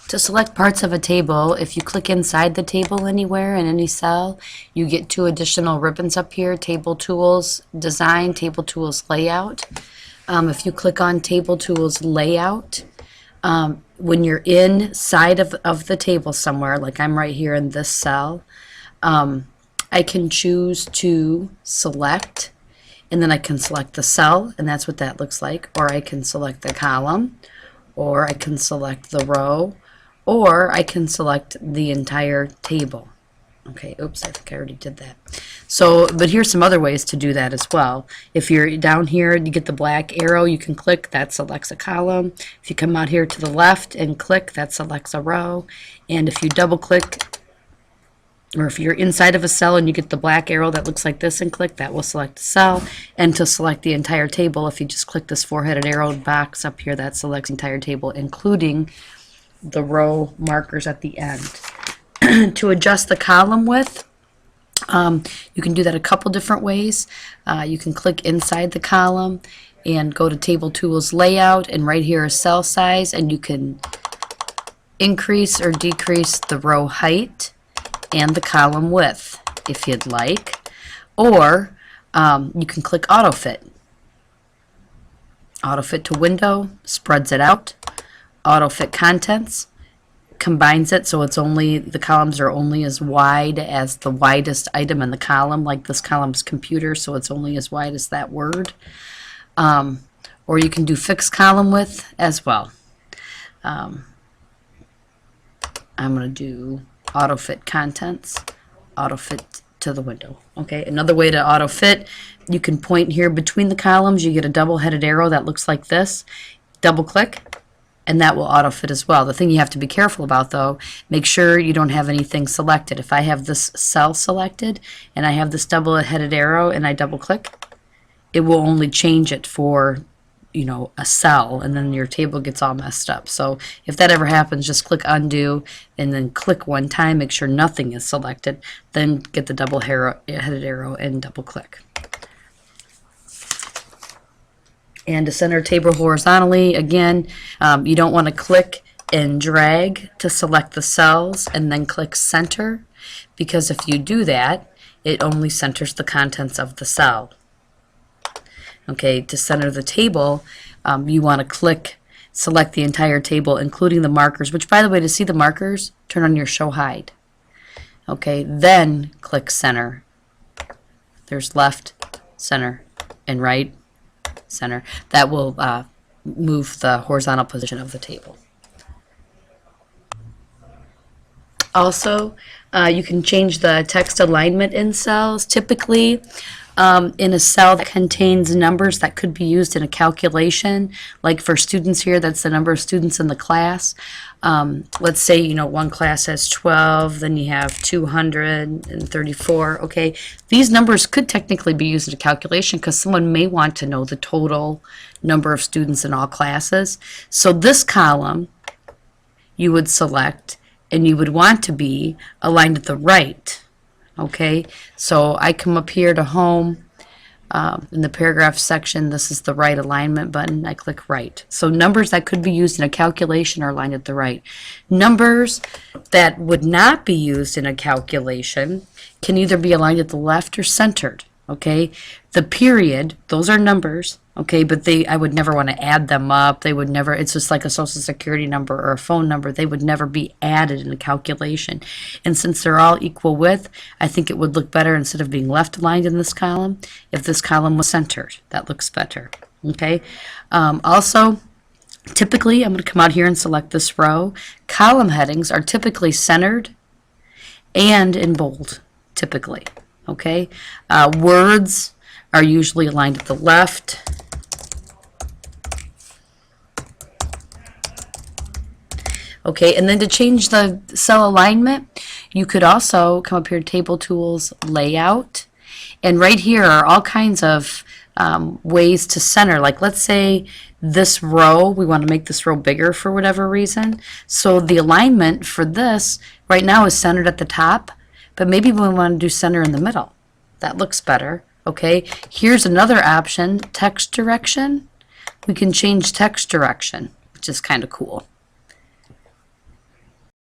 To select parts of a table, if you click inside the table anywhere in any cell, you get 2 additional ribbons up here, Table Tools Design, Table Tools Layout. If you click on Table Tools Layout, when you're inside of the table somewhere, like I'm right here in this cell, I can choose to select, and then I can select the cell, and that's what that looks like, or I can select the column, or I can select the row, or I can select the entire table. Okay, oops, I think I already did that. So, but here's some other ways to do that as well. If you're down here, you get the black arrow, you can click, that selects a column. If you come out here to the left and click, that selects a row. And if you double click, or if you're inside of a cell and you get the black arrow that looks like this and click, that will select the cell. And to select the entire table, if you just click this 4-headed arrow box up here, that selects the entire table, including the row markers at the end. To adjust the column width, you can do that a couple different ways. You can click inside the column and go to Table Tools Layout, and right here is cell size, and you can increase or decrease the row height and the column width if you'd like, or you can click Auto Fit. Auto Fit to Window spreads it out. Auto Fit Contents combines it so it's only, the columns are only as wide as the widest item in the column, like this column's computer, so it's only as wide as that word. Or you can do fixed column width as well. I'm going to do Auto Fit Contents, Auto Fit to the window. Okay, another way to auto fit, you can point here between the columns, you get a double-headed arrow that looks like this. Double click, and that will auto fit as well. The thing you have to be careful about, though, make sure you don't have anything selected. If I have this cell selected and I have this double-headed arrow and I double click, it will only change it for, you know, a cell, and then your table gets all messed up. So if that ever happens, just click undo and then click one time, make sure nothing is selected, then get the double-headed arrow and double click. And to center table horizontally, again, you don't want to click and drag to select the cells and then click center, because if you do that, it only centers the contents of the cell. Okay, to center the table, you want to click, select the entire table, including the markers, which, by the way, to see the markers, turn on your show hide. Okay, then click center. There's left, center, and right, center. That will move the horizontal position of the table. Also, you can change the text alignment in cells. Typically, in a cell that contains numbers that could be used in a calculation, like for students here, that's the number of students in the class. Let's say, you know, one class has 12, then you have 234. Okay, these numbers could technically be used in a calculation because someone may want to know the total number of students in all classes. So this column you would select, and you would want to be aligned at the right. Okay, so I come up here to home, in the paragraph section, this is the right alignment button, I click right. So numbers that could be used in a calculation are aligned at the right. Numbers that would not be used in a calculation can either be aligned at the left or centered. Okay, the period, those are numbers, okay, but I would never want to add them up. They would never, it's just like a social security number or a phone number. They would never be added in a calculation. And since they're all equal width, I think it would look better instead of being left aligned in this column if this column was centered. That looks better. Okay, also, typically, I'm going to come out here and select this row. Column headings are typically centered and in bold, typically. Okay, words are usually aligned at the left. Okay, and then to change the cell alignment, you could also come up here to Table Tools Layout, and right here are all kinds of ways to center. Like, let's say this row, we want to make this row bigger for whatever reason. So the alignment for this right now is centered at the top, but maybe we want to do center in the middle. That looks better. Okay, here's another option, text direction. We can change text direction, which is kind of cool.